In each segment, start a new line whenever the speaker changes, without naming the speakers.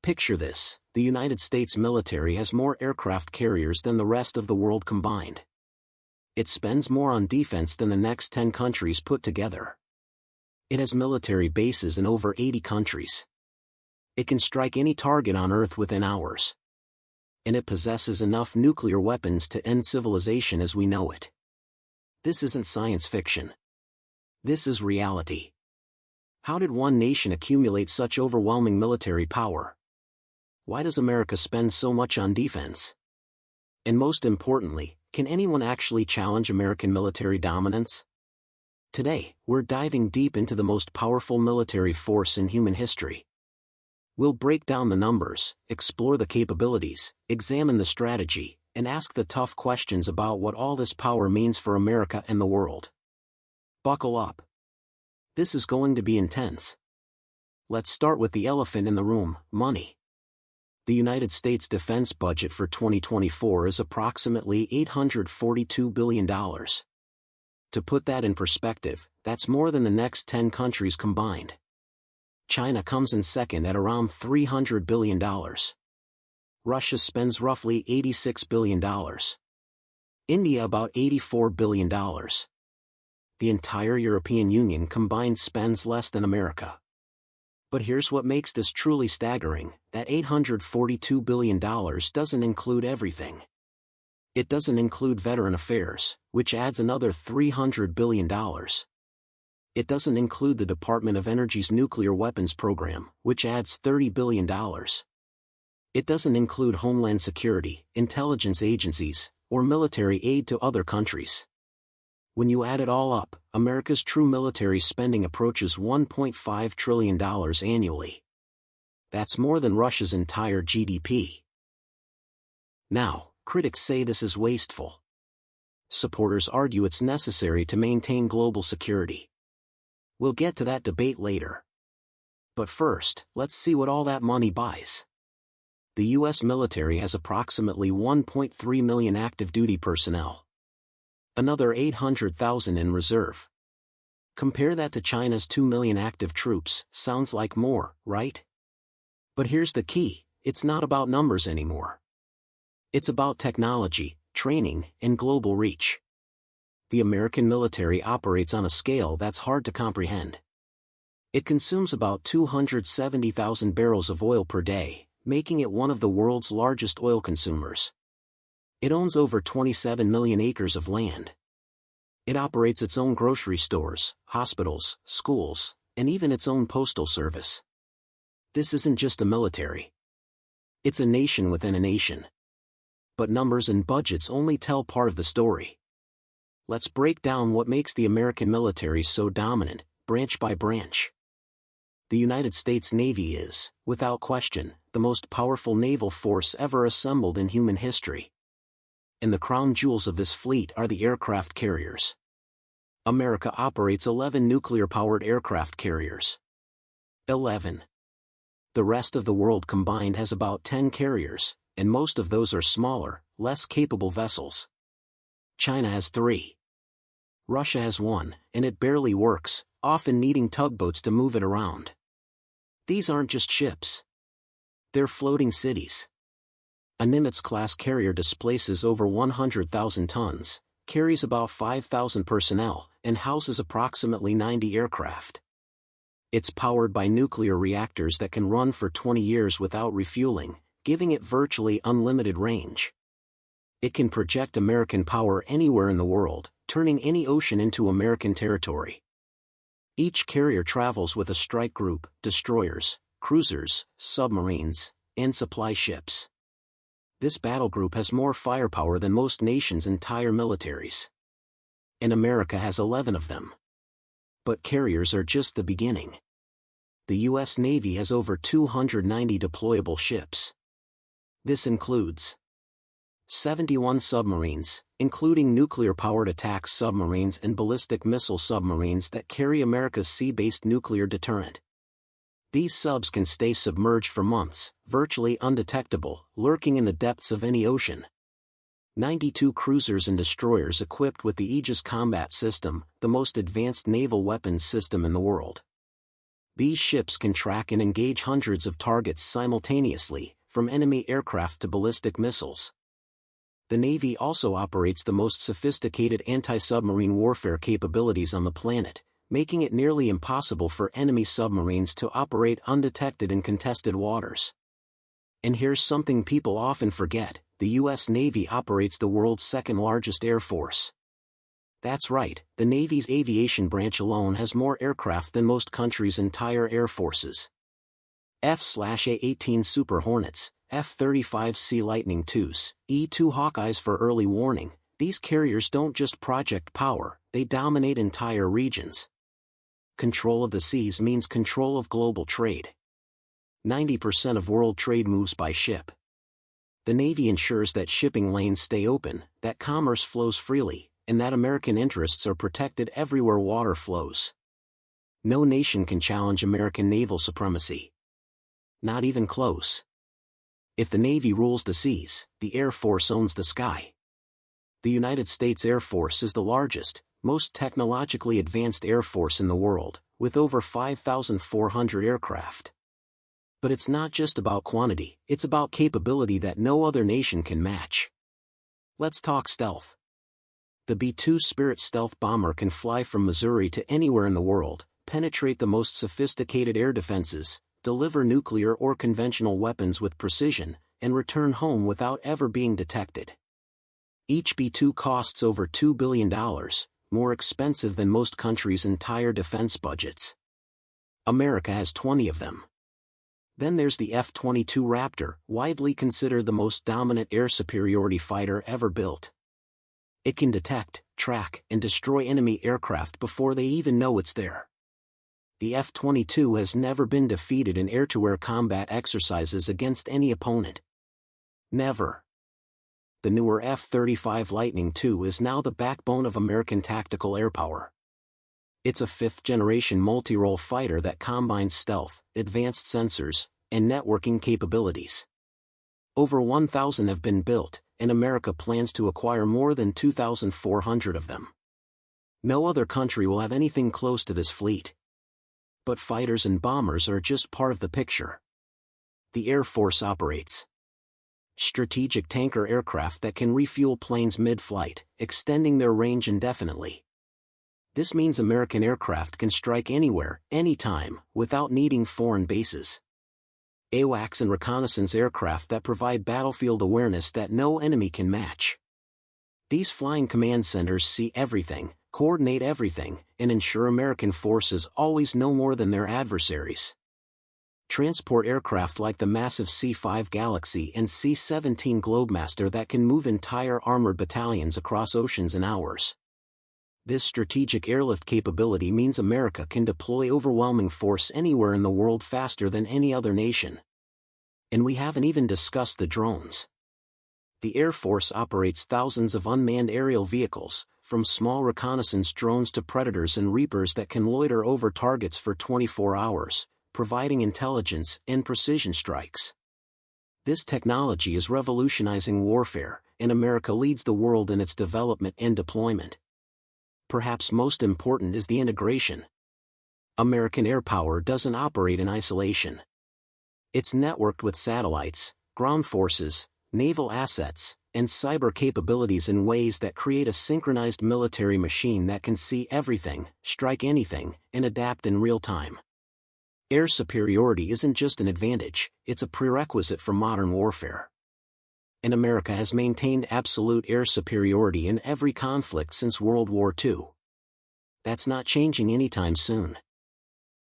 Picture this: the United States military has more aircraft carriers than the rest of the world combined. It spends more on defense than the next 10 countries put together. It has military bases in over 80 countries. It can strike any target on Earth within hours. And it possesses enough nuclear weapons to end civilization as we know it. This isn't science fiction. This is reality. How did one nation accumulate such overwhelming military power? Why does America spend so much on defense? And most importantly, can anyone actually challenge American military dominance? Today, we're diving deep into the most powerful military force in human history. We'll break down the numbers, explore the capabilities, examine the strategy, and ask the tough questions about what all this power means for America and the world. Buckle up. This is going to be intense. Let's start with the elephant in the room: money. The United States defense budget for 2024 is approximately $842 billion. To put that in perspective, that's more than the next 10 countries combined. China comes in second at around $300 billion. Russia spends roughly $86 billion. India about $84 billion. The entire European Union combined spends less than America. But here's what makes this truly staggering: that $842 billion doesn't include everything. It doesn't include veteran affairs, which adds another $300 billion. It doesn't include the Department of Energy's nuclear weapons program, which adds $30 billion. It doesn't include homeland security, intelligence agencies, or military aid to other countries. When you add it all up, America's true military spending approaches $1.5 trillion annually. That's more than Russia's entire GDP. Now, critics say this is wasteful. Supporters argue it's necessary to maintain global security. We'll get to that debate later. But first, let's see what all that money buys. The U.S. military has approximately 1.3 million active duty personnel. Another 800,000 in reserve. Compare that to China's 2 million active troops. Sounds like more, right? But here's the key: it's not about numbers anymore. It's about technology, training, and global reach. The American military operates on a scale that's hard to comprehend. It consumes about 270,000 barrels of oil per day, making it one of the world's largest oil consumers. It owns over 27 million acres of land. It operates its own grocery stores, hospitals, schools, and even its own postal service. This isn't just a military. It's a nation within a nation. But numbers and budgets only tell part of the story. Let's break down what makes the American military so dominant, branch by branch. The United States Navy is, without question, the most powerful naval force ever assembled in human history. And the crown jewels of this fleet are the aircraft carriers. America operates 11 nuclear-powered aircraft carriers. 11. The rest of the world combined has about 10 carriers, and most of those are smaller, less capable vessels. China has 3. Russia has 1, and it barely works, often needing tugboats to move it around. These aren't just ships. They're floating cities. A Nimitz-class carrier displaces over 100,000 tons, carries about 5,000 personnel, and houses approximately 90 aircraft. It's powered by nuclear reactors that can run for 20 years without refueling, giving it virtually unlimited range. It can project American power anywhere in the world, turning any ocean into American territory. Each carrier travels with a strike group, destroyers, cruisers, submarines, and supply ships. This battle group has more firepower than most nations' entire militaries. And America has 11 of them. But carriers are just the beginning. The U.S. Navy has over 290 deployable ships. This includes 71 submarines, including nuclear-powered attack submarines and ballistic missile submarines that carry America's sea-based nuclear deterrent. These subs can stay submerged for months, virtually undetectable, lurking in the depths of any ocean. 92 cruisers and destroyers equipped with the Aegis Combat System, the most advanced naval weapons system in the world. These ships can track and engage hundreds of targets simultaneously, from enemy aircraft to ballistic missiles. The Navy also operates the most sophisticated anti-submarine warfare capabilities on the planet, making it nearly impossible for enemy submarines to operate undetected in contested waters. And here's something people often forget: the U.S. Navy operates the world's second-largest air force. That's right, the Navy's aviation branch alone has more aircraft than most countries' entire air forces. F/A-18 Super Hornets, F-35C Lightning IIs, E-2 Hawkeyes for early warning. These carriers don't just project power, they dominate entire regions. Control of the seas means control of global trade. 90% of world trade moves by ship. The Navy ensures that shipping lanes stay open, that commerce flows freely, and that American interests are protected everywhere water flows. No nation can challenge American naval supremacy. Not even close. If the Navy rules the seas, the Air Force owns the sky. The United States Air Force is the largest, most technologically advanced air force in the world, with over 5,400 aircraft. But it's not just about quantity, it's about capability that no other nation can match. Let's talk stealth. The B-2 Spirit stealth bomber can fly from Missouri to anywhere in the world, penetrate the most sophisticated air defenses, deliver nuclear or conventional weapons with precision, and return home without ever being detected. Each B-2 costs over $2 billion, more expensive than most countries' entire defense budgets. America has 20 of them. Then there's the F-22 Raptor, widely considered the most dominant air superiority fighter ever built. It can detect, track, and destroy enemy aircraft before they even know it's there. The F-22 has never been defeated in air-to-air combat exercises against any opponent. Never. The newer F-35 Lightning II is now the backbone of American tactical air power. It's a fifth-generation multi-role fighter that combines stealth, advanced sensors, and networking capabilities. Over 1,000 have been built, and America plans to acquire more than 2,400 of them. No other country will have anything close to this fleet. But fighters and bombers are just part of the picture. The Air Force operates strategic tanker aircraft that can refuel planes mid-flight, extending their range indefinitely. This means American aircraft can strike anywhere, anytime, without needing foreign bases. AWACS and reconnaissance aircraft that provide battlefield awareness that no enemy can match. These flying command centers see everything, coordinate everything, and ensure American forces always know more than their adversaries. Transport aircraft like the massive C-5 Galaxy and C-17 Globemaster that can move entire armored battalions across oceans in hours. This strategic airlift capability means America can deploy overwhelming force anywhere in the world faster than any other nation. And we haven't even discussed the drones. The Air Force operates thousands of unmanned aerial vehicles, from small reconnaissance drones to Predators and Reapers that can loiter over targets for 24 hours, providing intelligence and precision strikes. This technology is revolutionizing warfare, and America leads the world in its development and deployment. Perhaps most important is the integration. American air power doesn't operate in isolation. It's networked with satellites, ground forces, naval assets, and cyber capabilities in ways that create a synchronized military machine that can see everything, strike anything, and adapt in real time. Air superiority isn't just an advantage, it's a prerequisite for modern warfare. And America has maintained absolute air superiority in every conflict since World War II. That's not changing anytime soon.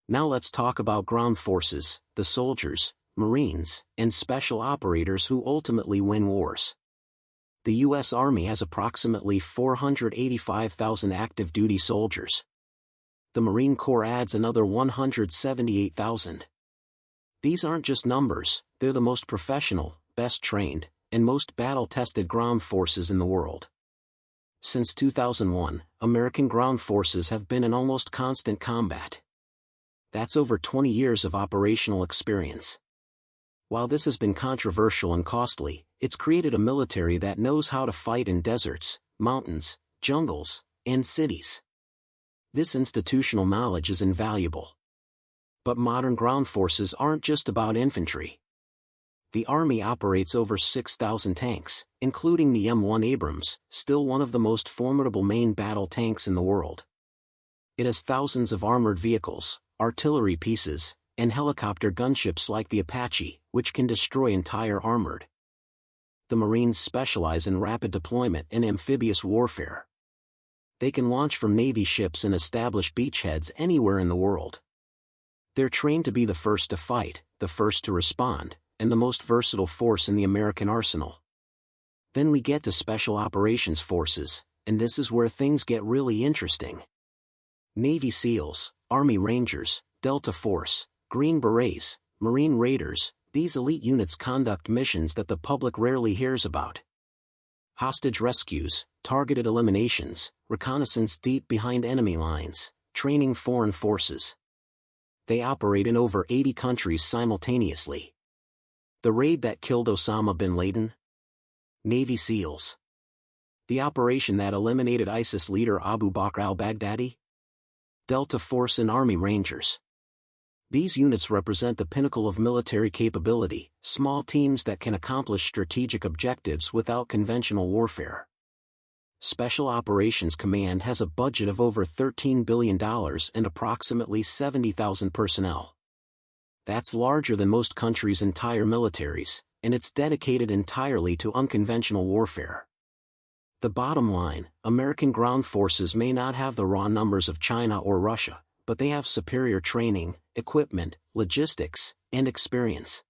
Now let's talk about ground forces, the soldiers, Marines, and special operators who ultimately win wars. The U.S. Army has approximately 485,000 active duty soldiers. The Marine Corps adds another 178,000. These aren't just numbers, they're the most professional, best trained, and most battle-tested ground forces in the world. Since 2001, American ground forces have been in almost constant combat. That's over 20 years of operational experience. While this has been controversial and costly, it's created a military that knows how to fight in deserts, mountains, jungles, and cities. This institutional knowledge is invaluable. But modern ground forces aren't just about infantry. The Army operates over 6,000 tanks, including the M1 Abrams, still one of the most formidable main battle tanks in the world. It has thousands of armored vehicles, artillery pieces, and helicopter gunships like the Apache, which can destroy entire armored. The Marines specialize in rapid deployment and amphibious warfare. They can launch from Navy ships and establish beachheads anywhere in the world. They're trained to be the first to fight, the first to respond, and the most versatile force in the American arsenal. Then we get to Special Operations Forces, and this is where things get really interesting. Navy SEALs, Army Rangers, Delta Force, Green Berets, Marine Raiders, these elite units conduct missions that the public rarely hears about. Hostage rescues, targeted eliminations, reconnaissance deep behind enemy lines, training foreign forces. They operate in over 80 countries simultaneously. The raid that killed Osama bin Laden? Navy SEALs. The operation that eliminated ISIS leader Abu Bakr al-Baghdadi? Delta Force and Army Rangers. These units represent the pinnacle of military capability, small teams that can accomplish strategic objectives without conventional warfare. Special Operations Command has a budget of over $13 billion and approximately 70,000 personnel. That's larger than most countries' entire militaries, and it's dedicated entirely to unconventional warfare. The bottom line, American ground forces may not have the raw numbers of China or Russia, but they have superior training, equipment, logistics, and experience.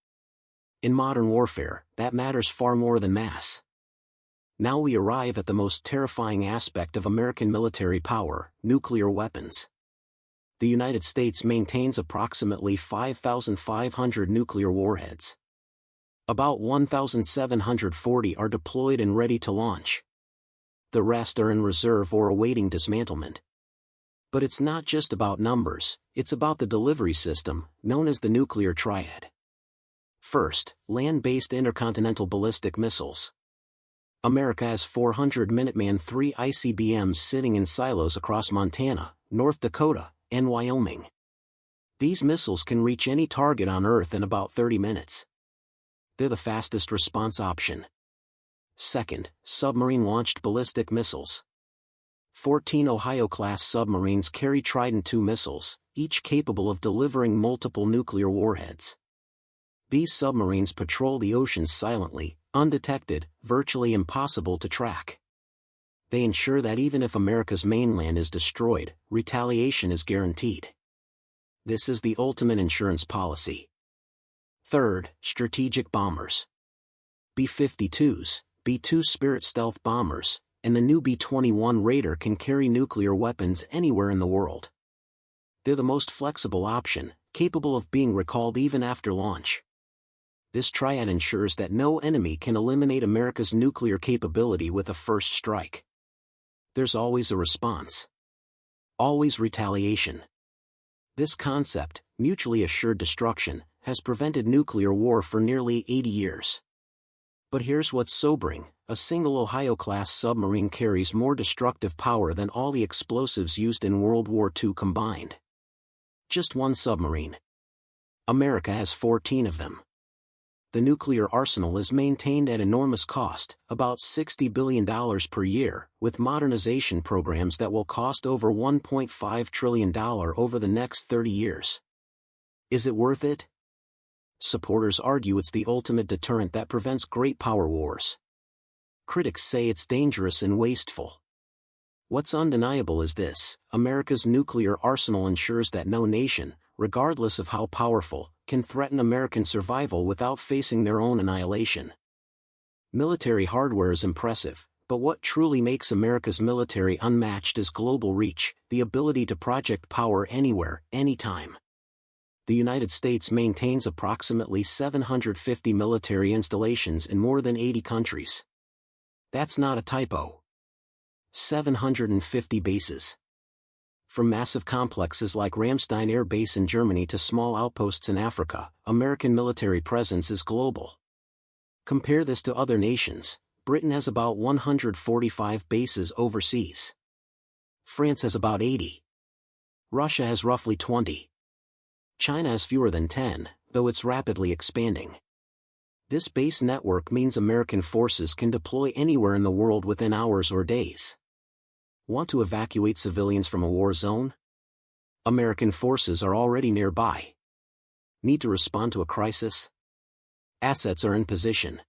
In modern warfare, that matters far more than mass. Now we arrive at the most terrifying aspect of American military power, nuclear weapons. The United States maintains approximately 5,500 nuclear warheads. About 1,740 are deployed and ready to launch. The rest are in reserve or awaiting dismantlement. But it's not just about numbers, it's about the delivery system, known as the nuclear triad. First, land-based intercontinental ballistic missiles. America has 400 Minuteman III ICBMs sitting in silos across Montana, North Dakota, and Wyoming. These missiles can reach any target on Earth in about 30 minutes. They're the fastest response option. Second, submarine-launched ballistic missiles. 14 Ohio-class submarines carry Trident II missiles, each capable of delivering multiple nuclear warheads. These submarines patrol the oceans silently, undetected, virtually impossible to track. They ensure that even if America's mainland is destroyed, retaliation is guaranteed. This is the ultimate insurance policy. Third, strategic bombers. B-52s, B-2 Spirit stealth bombers, and the new B-21 Raider can carry nuclear weapons anywhere in the world. They're the most flexible option, capable of being recalled even after launch. This triad ensures that no enemy can eliminate America's nuclear capability with a first strike. There's always a response. Always retaliation. This concept, mutually assured destruction, has prevented nuclear war for nearly 80 years. But here's what's sobering, a single Ohio-class submarine carries more destructive power than all the explosives used in World War II combined. Just one submarine. America has 14 of them. The nuclear arsenal is maintained at enormous cost, about $60 billion per year, with modernization programs that will cost over $1.5 trillion over the next 30 years. Is it worth it? Supporters argue it's the ultimate deterrent that prevents great power wars. Critics say it's dangerous and wasteful. What's undeniable is this: America's nuclear arsenal ensures that no nation, regardless of how powerful, can threaten American survival without facing their own annihilation. Military hardware is impressive, but what truly makes America's military unmatched is global reach, the ability to project power anywhere, anytime. The United States maintains approximately 750 military installations in more than 80 countries. That's not a typo. 750 bases. From massive complexes like Ramstein Air Base in Germany to small outposts in Africa, American military presence is global. Compare this to other nations. Britain has about 145 bases overseas. France has about 80. Russia has roughly 20. China has fewer than 10, though it's rapidly expanding. This base network means American forces can deploy anywhere in the world within hours or days. Want to evacuate civilians from a war zone? American forces are already nearby. Need to respond to a crisis? Assets are in position.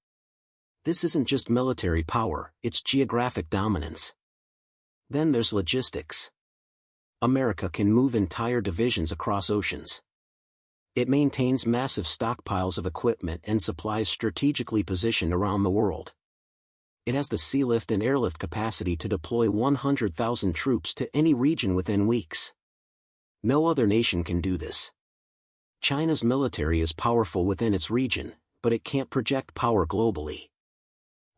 This isn't just military power, it's geographic dominance. Then there's logistics. America can move entire divisions across oceans. It maintains massive stockpiles of equipment and supplies strategically positioned around the world. It has the sea lift and airlift capacity to deploy 100,000 troops to any region within weeks. No other nation can do this. China's military is powerful within its region, but it can't project power globally.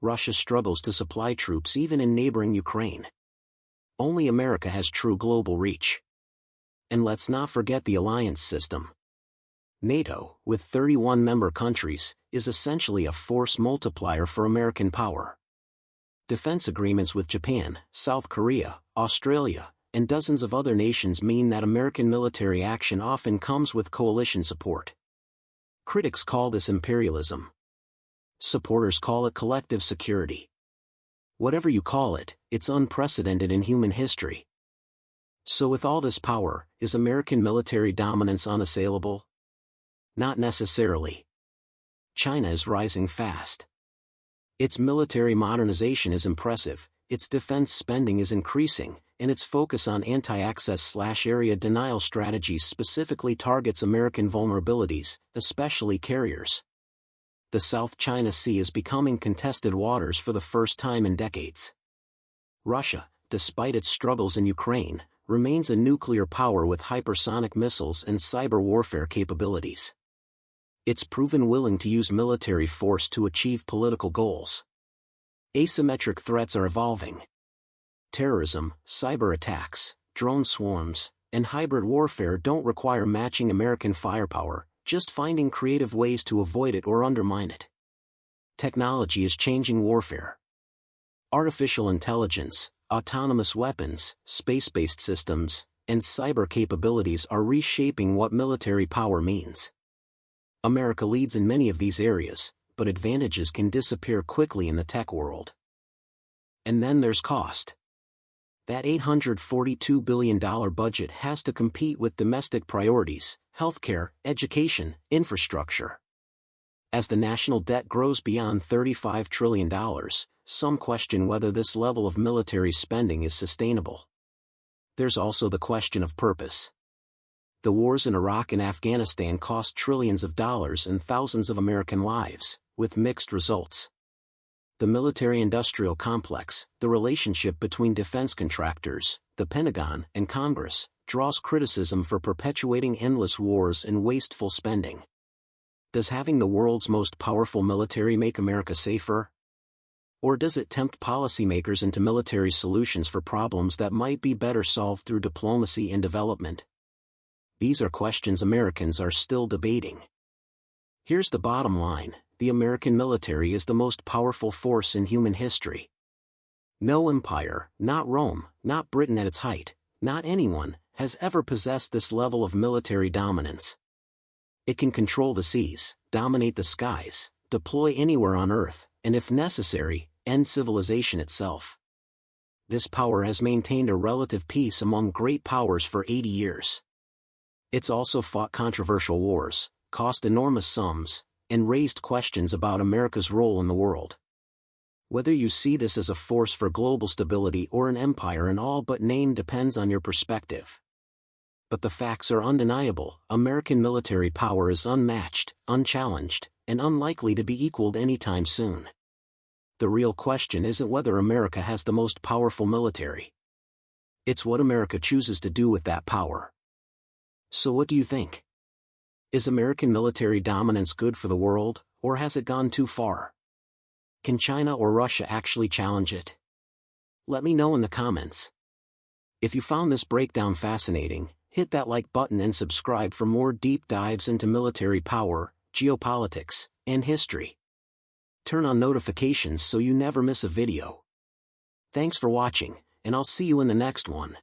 Russia struggles to supply troops even in neighboring Ukraine. Only America has true global reach. And let's not forget the alliance system. NATO, with 31 member countries, is essentially a force multiplier for American power. Defense agreements with Japan, South Korea, Australia, and dozens of other nations mean that American military action often comes with coalition support. Critics call this imperialism. Supporters call it collective security. Whatever you call it, it's unprecedented in human history. So with all this power, is American military dominance unassailable? Not necessarily. China is rising fast. Its military modernization is impressive, its defense spending is increasing, and its focus on anti-access/area denial strategies specifically targets American vulnerabilities, especially carriers. The South China Sea is becoming contested waters for the first time in decades. Russia, despite its struggles in Ukraine, remains a nuclear power with hypersonic missiles and cyber warfare capabilities. It's proven willing to use military force to achieve political goals. Asymmetric threats are evolving. Terrorism, cyber attacks, drone swarms, and hybrid warfare don't require matching American firepower, just finding creative ways to avoid it or undermine it. Technology is changing warfare. Artificial intelligence, autonomous weapons, space-based systems, and cyber capabilities are reshaping what military power means. America leads in many of these areas, but advantages can disappear quickly in the tech world. And then there's cost. That $842 billion budget has to compete with domestic priorities, healthcare, education, infrastructure. As the national debt grows beyond $35 trillion, some question whether this level of military spending is sustainable. There's also the question of purpose. The wars in Iraq and Afghanistan cost trillions of dollars and thousands of American lives, with mixed results. The military-industrial complex, the relationship between defense contractors, the Pentagon, and Congress, draws criticism for perpetuating endless wars and wasteful spending. Does having the world's most powerful military make America safer? Or does it tempt policymakers into military solutions for problems that might be better solved through diplomacy and development? These are questions Americans are still debating. Here's the bottom line: the American military is the most powerful force in human history. No empire, not Rome, not Britain at its height, not anyone, has ever possessed this level of military dominance. It can control the seas, dominate the skies, deploy anywhere on Earth, and if necessary, end civilization itself. This power has maintained a relative peace among great powers for 80 years. It's also fought controversial wars, cost enormous sums, and raised questions about America's role in the world. Whether you see this as a force for global stability or an empire in all but name depends on your perspective. But the facts are undeniable: American military power is unmatched, unchallenged, and unlikely to be equaled anytime soon. The real question isn't whether America has the most powerful military. It's what America chooses to do with that power. So what do you think? Is American military dominance good for the world, or has it gone too far? Can China or Russia actually challenge it? Let me know in the comments. If you found this breakdown fascinating, hit that like button and subscribe for more deep dives into military power, geopolitics, and history. Turn on notifications so you never miss a video. Thanks for watching, and I'll see you in the next one.